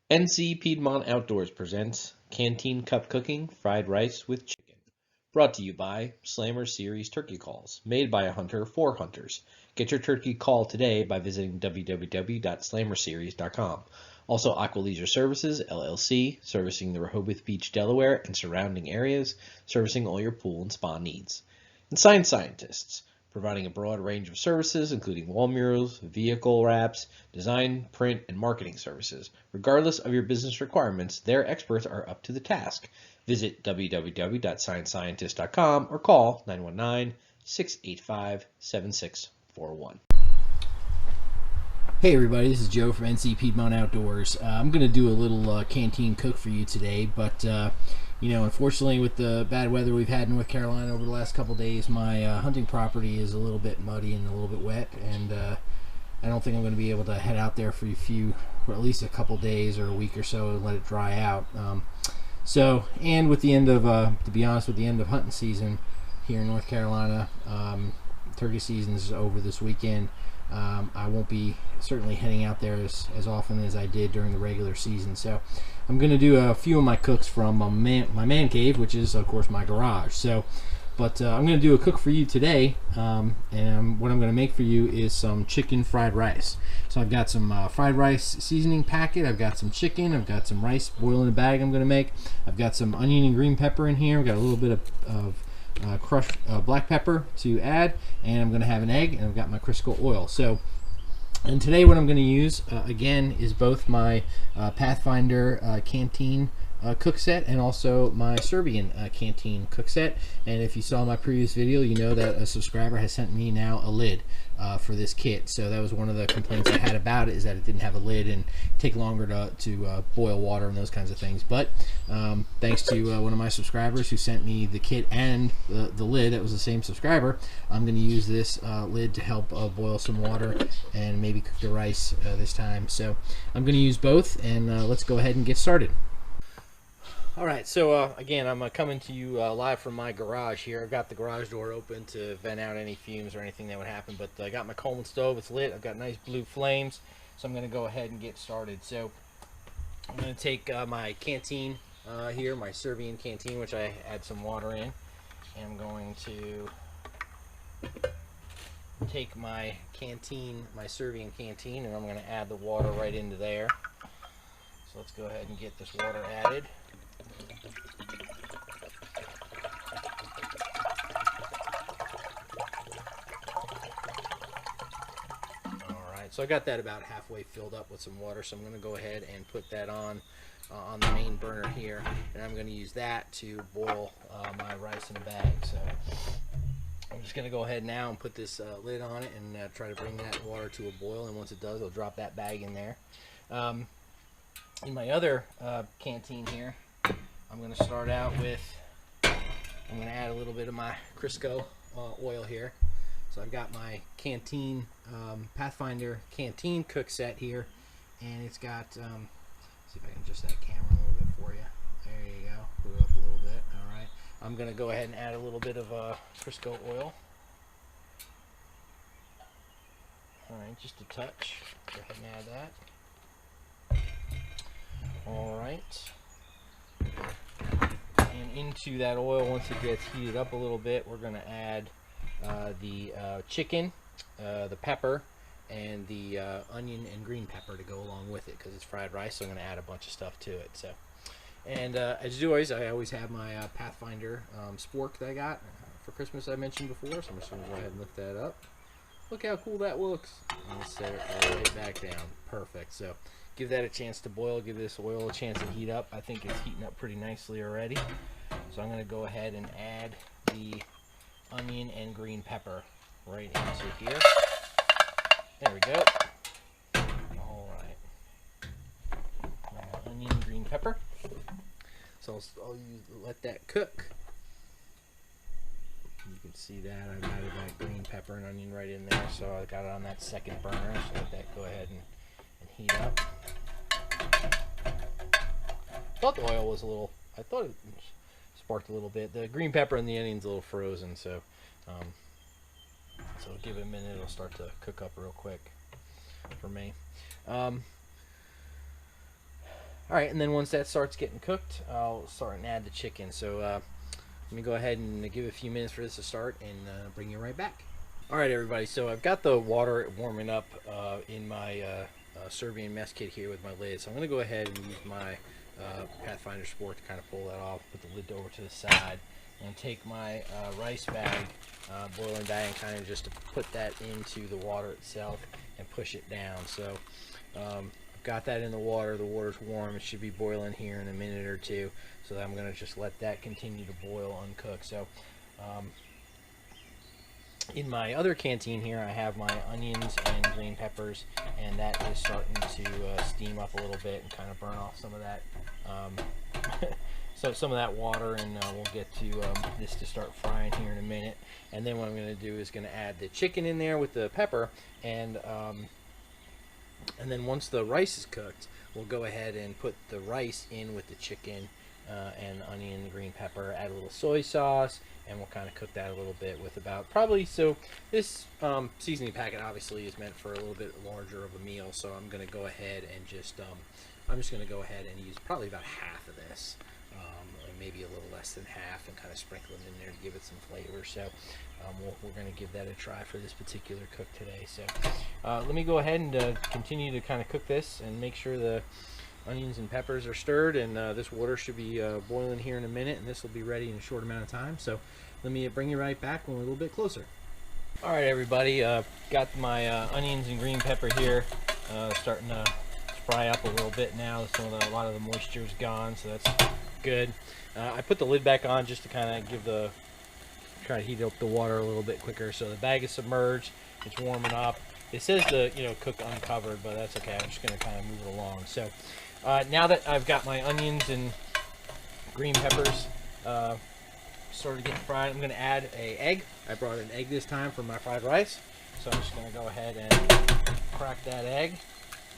NC Piedmont Outdoors presents Canteen Cup Cooking Fried Rice with Chicken. Brought to you by Slammer Series Turkey Calls, made by a hunter for hunters. Get your turkey call today by visiting www.slammerseries.com. Also, Aqua Leisure Services, LLC, servicing the Rehoboth Beach, Delaware, and surrounding areas, servicing all your pool and spa needs. And Science Scientists, providing a broad range of services including wall murals, vehicle wraps, design, print, and marketing services. Regardless of your business requirements, their experts are up to the task. Visit www.sciencescientist.com or call 919-685-7641. Hey everybody, this is Joe from NC Piedmont Outdoors. I'm going to do a little canteen cook for you today, but unfortunately with the bad weather we've had in North Carolina over the last couple days, my hunting property is a little bit muddy and a little bit wet, and I don't think I'm going to be able to head out there for at least a couple days or a week or so and let it dry out. And with the end of, to be honest, with the end of hunting season here in North Carolina, turkey season is over this weekend. I won't be certainly heading out there as often as I did during the regular season. So I'm going to do a few of my cooks from my man cave, which is, of course, my garage. But I'm going to do a cook for you today, and what I'm going to make for you is some chicken fried rice. So I've got some fried rice seasoning packet, I've got some chicken, I've got some rice boiled in a bag I'm going to make, I've got some onion and green pepper in here, I've got a little bit of crushed black pepper to add, and I'm going to have an egg, and I've got my Crisco oil. And today what I'm going to use again is both my Pathfinder Canteen cook set and also my Serbian Canteen cook set. And if you saw my previous video, you know that a subscriber has sent me now a lid for this kit. So that was one of the complaints I had about it, is that it didn't have a lid and take longer to boil water and those kinds of things. But thanks to one of my subscribers who sent me the kit and the lid, that was the same subscriber, I'm going to use this lid to help boil some water and maybe cook the rice this time. So I'm going to use both, and let's go ahead and get started. Alright, so again, I'm coming to you live from my garage here. I've got the garage door open to vent out any fumes or anything that would happen, but I got my Coleman stove, it's lit, I've got nice blue flames, so I'm going to go ahead and get started. So I'm going to take my canteen here, my Serbian canteen, which I add some water in, and I'm going to take my canteen, my Serbian canteen, and I'm going to add the water right into there. So let's go ahead and get this water added. Alright, so I got that about halfway filled up with some water, so I'm going to go ahead and put that on the main burner here, and I'm going to use that to boil my rice in a bag. So I'm just going to go ahead now and put this lid on it and try to bring that water to a boil, and once it does, I'll drop that bag in there. In my other canteen here, I'm going to start out with, I'm going to add a little bit of my Crisco oil here. So I've got my Canteen, Pathfinder Canteen cook set here, and it's got, see if I can adjust that camera a little bit for you. There you go, put it up a little bit. Alright, I'm going to go ahead and add a little bit of Crisco oil. Alright, just a touch. Go ahead and add that. Alright. And into that oil, once it gets heated up a little bit, we're going to add the chicken, the pepper, and the onion and green pepper to go along with it, because it's fried rice, so I'm going to add a bunch of stuff to it. So, and as always, I always have my Pathfinder spork that I got for Christmas I mentioned before, so I'm just going to go ahead and lift that up. Look how cool that looks. And set it right back down. Perfect. So give that a chance to boil, give this oil a chance to heat up. I think it's heating up pretty nicely already. So I'm going to go ahead and add the onion and green pepper right into here. There we go. Alright. Onion and green pepper. So I'll let that cook. You can see that I've added that green pepper and onion right in there, so I got it on that second burner, so let that go ahead and heat up. I thought the oil was a little, I thought it sparked a little bit. The green pepper and the onion's a little frozen, so give it a minute, it'll start to cook up real quick for me. All right, and then once that starts getting cooked, I'll start and add the chicken. So let me go ahead and give it a few minutes for this to start and bring you right back. All right, everybody, so I've got the water warming up in my Serbian mess kit here with my lid. So I'm going to go ahead and use my Pathfinder Sport to kind of pull that off, put the lid over to the side, and take my rice bag, boiling bag, and kind of just to put that into the water itself and push it down. So I've got that in the water. The water's warm. It should be boiling here in a minute or two. So I'm going to just let that continue to boil uncooked. So in my other canteen here, I have my onions and green peppers, and that is starting to steam up a little bit and kind of burn off some of that so some of that water, and we'll get to this to start frying here in a minute. And then what I'm going to do is going to add the chicken in there with the pepper, and then once the rice is cooked, we'll go ahead and put the rice in with the chicken and onion and green pepper, add a little soy sauce, and we'll kind of cook that a little bit with about probably, so this seasoning packet obviously is meant for a little bit larger of a meal, so I'm going to go ahead and just I'm just going to go ahead and use probably about half of this, or maybe a little less than half, and kind of sprinkle it in there to give it some flavor. So we're going to give that a try for this particular cook today. So let me go ahead and continue to kind of cook this and make sure the onions and peppers are stirred, and this water should be boiling here in a minute, and this will be ready in a short amount of time. So let me bring you right back when we're a little bit closer. All right, everybody, got my onions and green pepper here starting to fry up a little bit now. A lot of the moisture is gone, so that's good. I put the lid back on just to kind of try to heat up the water a little bit quicker. So the bag is submerged, it's warming up. It says to cook uncovered, but that's okay. I'm just going to kind of move it along. So now that I've got my onions and green peppers started getting fried, I'm going to add an egg. I brought an egg this time for my fried rice, so I'm just going to go ahead and crack that egg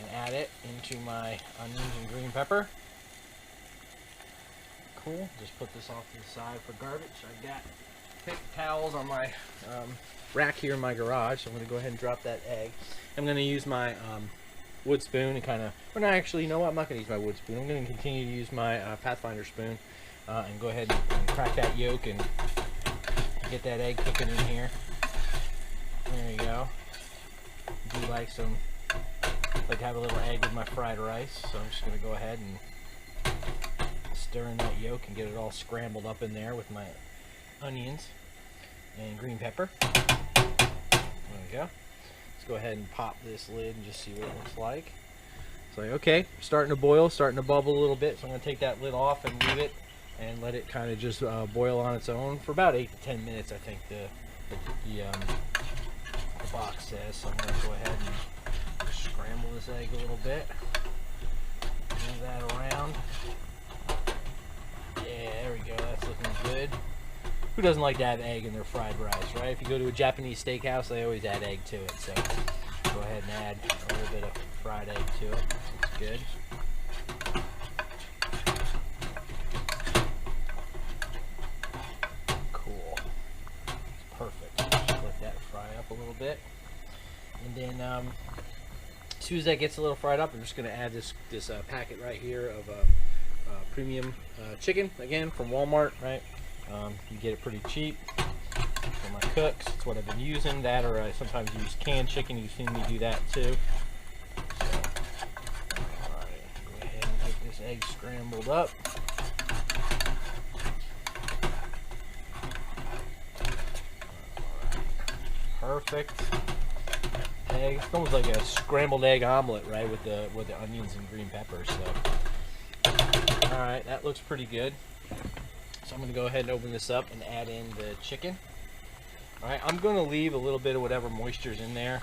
and add it into my onions and green pepper. Cool. Just put this off to the side for garbage. I've got paper towels on my rack here in my garage, so I'm going to go ahead and drop that egg. I'm going to use my wood spoon and kind of, or not, actually, you know what, I'm not going to use my wood spoon. I'm going to continue to use my Pathfinder spoon and go ahead and crack that yolk and get that egg cooking in here. There you go. I do like to have a little egg with my fried rice, so I'm just going to go ahead and stir in that yolk and get it all scrambled up in there with my onions and green pepper. There we go. Let's go ahead and pop this lid and just see what it looks like. So okay, starting to boil, starting to bubble a little bit, so I'm going to take that lid off and leave it and let it kind of just boil on its own for about 8 to 10 minutes, I think the box says. So I'm going to go ahead and just scramble this egg a little bit, move that around. Yeah, there we go, that's looking good. Who doesn't like to add egg in their fried rice, right? If you go to a Japanese steakhouse, they always add egg to it. So go ahead and add a little bit of fried egg to it. It's good. Cool. Perfect. Just let that fry up a little bit. And then as soon as that gets a little fried up, I'm just going to add this packet right here of premium chicken, again, from Walmart, right? You get it pretty cheap for my cooks. It's what I've been using. That, or I sometimes use canned chicken. You've seen me do that too. So, alright, go ahead and get this egg scrambled up. Perfect. Egg. It's almost like a scrambled egg omelet, right, with the onions and green peppers. So, all right, that looks pretty good. So I'm going to go ahead and open this up and add in the chicken. All right, I'm going to leave a little bit of whatever moisture's in there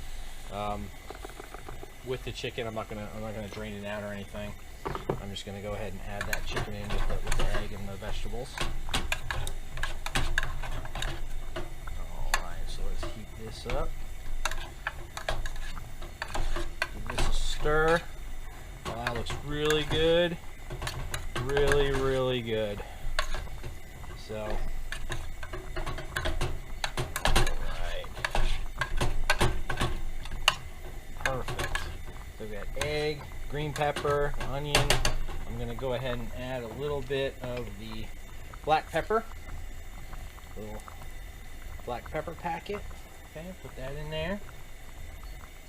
with the chicken. I'm not going to drain it out or anything. I'm just going to go ahead and add that chicken in with the egg and the vegetables. All right, so let's heat this up. Give this a stir. Well, that looks really good. Really, really good. So, alright. Perfect. So we've got egg, green pepper, onion, I'm going to go ahead and add a little bit of the black pepper. Little black pepper packet. Okay, put that in there.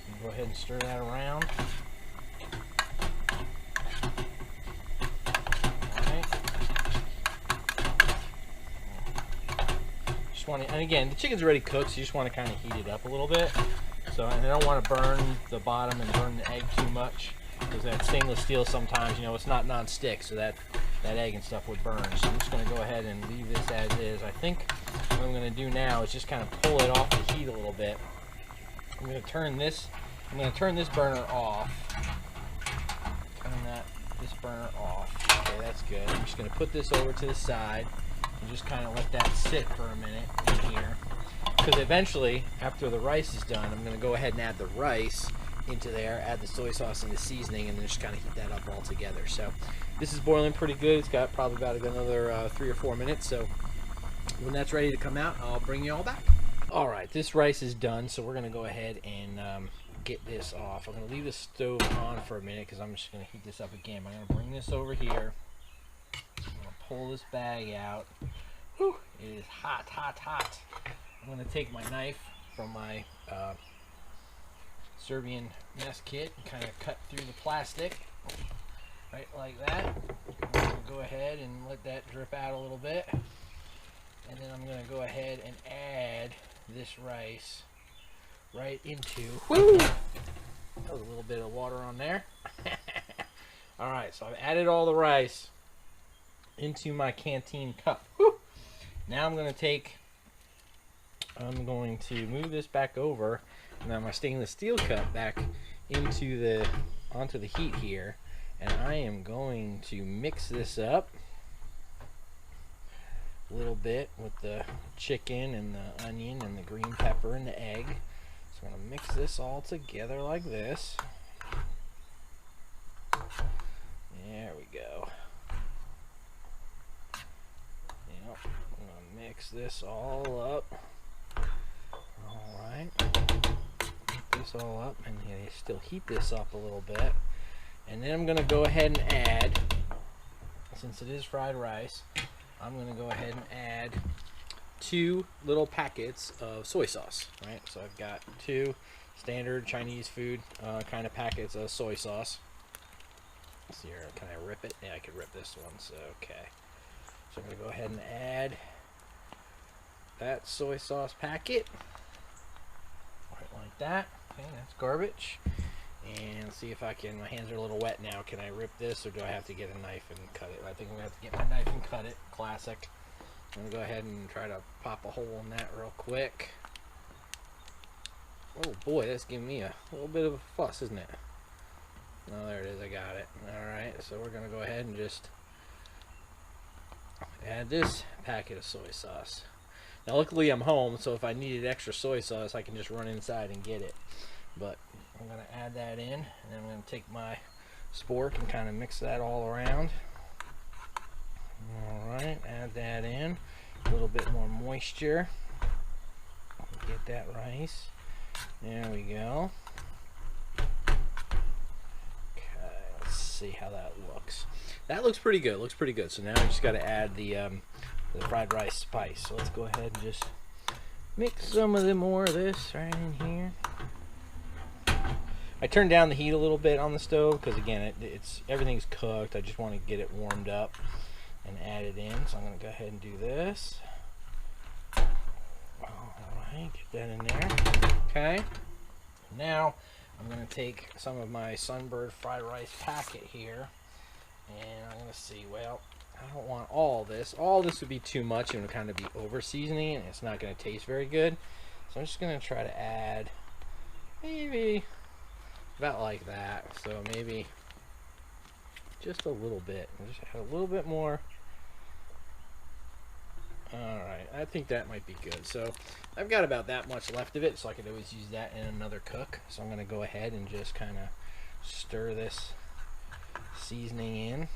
And go ahead and stir that around. And again, the chicken's already cooked, so you just want to kind of heat it up a little bit. So I don't want to burn the bottom and burn the egg too much, because that stainless steel sometimes, you know, it's not non-stick, so that egg and stuff would burn. So I'm just going to go ahead and leave this as is. I think what I'm going to do now is just kind of pull it off the heat a little bit. I'm going to turn this burner off. This burner off. Okay, that's good. I'm just going to put this over to the side and just kind of let that sit for a minute in here, because eventually, after the rice is done, I'm going to go ahead and add the rice into there, add the soy sauce and the seasoning, and then just kind of heat that up all together. So this is boiling pretty good. It's got probably about another 3 or 4 minutes. So when that's ready to come out, I'll bring you all back. All right, this rice is done, so we're going to go ahead and get this off. I'm going to leave the stove on for a minute because I'm just going to heat this up again. I'm going to bring this over here. Pull this bag out. Whew, it is hot, hot, hot. I'm going to take my knife from my Serbian mess kit and kind of cut through the plastic, right like that. I'm going to go ahead and let that drip out a little bit. And then I'm going to go ahead and add this rice right into, whoo! That was a little bit of water on there. Alright, so I've added all the rice into my Canteen cup. Whew. Now I'm going to move this back over, and then my stainless steel cup back onto the heat here, and I am going to mix this up a little bit with the chicken and the onion and the green pepper and the egg. So I'm going to mix this all together like this. There we go. Mix this all up. Alright. Mix this all up, and you still heat this up a little bit. And then I'm going to go ahead and add, since it is fried rice, I'm going to go ahead and add 2 little packets of soy sauce. Right? So I've got 2 standard Chinese food kind of packets of soy sauce. Let's see here, can I rip it? Yeah, I could rip this one, so okay. So I'm going to go ahead and add that soy sauce packet right like that. Okay, that's garbage. And see if I can, my hands are a little wet now. Can I rip this, or do I have to get a knife and cut it? I think I'm going to have to get my knife and cut it. Classic. I'm going to go ahead and try to pop a hole in that real quick. Oh boy, that's giving me a little bit of a fuss, isn't it? No, there it is, I got it. Alright, so we're going to go ahead and just add this packet of soy sauce. Now luckily I'm home, so if I needed extra soy sauce, I can just run inside and get it. But I'm going to add that in, and then I'm going to take my spork and kind of mix that all around. Alright, add that in. A little bit more moisture. Get that rice. There we go. Okay, let's see how that looks. That looks pretty good. Looks pretty good. So now we just got to add the fried rice spice. So let's go ahead and just mix some of the more of this right in here. I turned down the heat a little bit on the stove because again, everything's cooked. I just want to get it warmed up and add it in. So I'm going to go ahead and do this. Alright, get that in there. Okay. Now I'm going to take some of my Sunbird fried rice packet here, and I'm going to see, well, I don't want all this. All this would be too much and would kind of be over seasoning, and it's not going to taste very good. So I'm just going to try to add maybe about like that. So maybe just a little bit. Just add a little bit more. Alright, I think that might be good. So I've got about that much left of it, so I could always use that in another cook. So I'm going to go ahead and just kind of stir this seasoning in.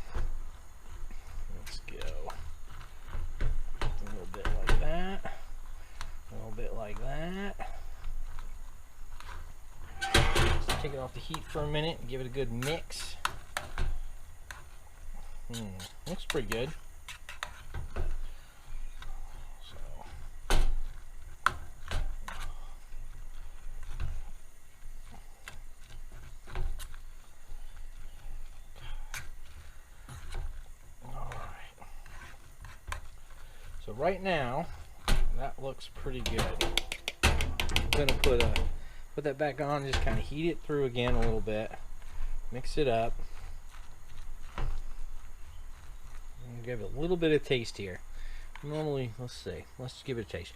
Let's go. A little bit like that. A little bit like that. Just take it off the heat for a minute and give it a good mix. Looks pretty good. So right now, that looks pretty good. I'm gonna put that back on, just kind of heat it through again a little bit, mix it up, and give it a little bit of taste here. Normally, let's see, let's just give it a taste.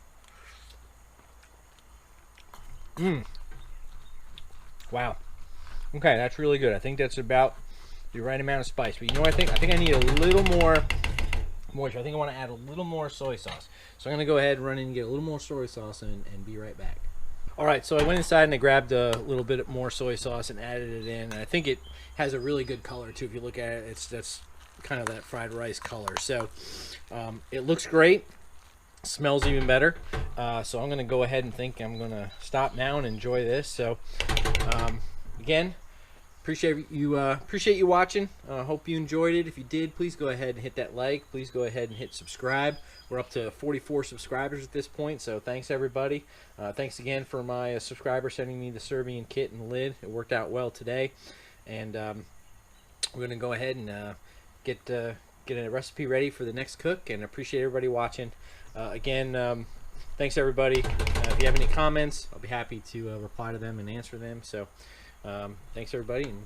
Wow. Okay, that's really good. I think that's about the right amount of spice. But you know what I think? I think I need a little more moisture. I think I want to add a little more soy sauce. So I'm going to go ahead and run in and get a little more soy sauce and be right back. All right, so I went inside and I grabbed a little bit more soy sauce and added it in. And I think it has a really good color too. If you look at it, that's kind of that fried rice color. So it looks great. Smells even better. So I'm going to go ahead and think I'm going to stop now and enjoy this. So again, appreciate you watching. Hope you enjoyed it. If you did, please go ahead and hit that like. Please go ahead and hit subscribe. We're up to 44 subscribers at this point, so thanks everybody. Thanks again for my subscriber sending me the Serbian kit and lid. It worked out well today, and we're gonna go ahead and get a recipe ready for the next cook. And appreciate everybody watching. Again, thanks everybody. If you have any comments, I'll be happy to reply to them and answer them. So thanks everybody, and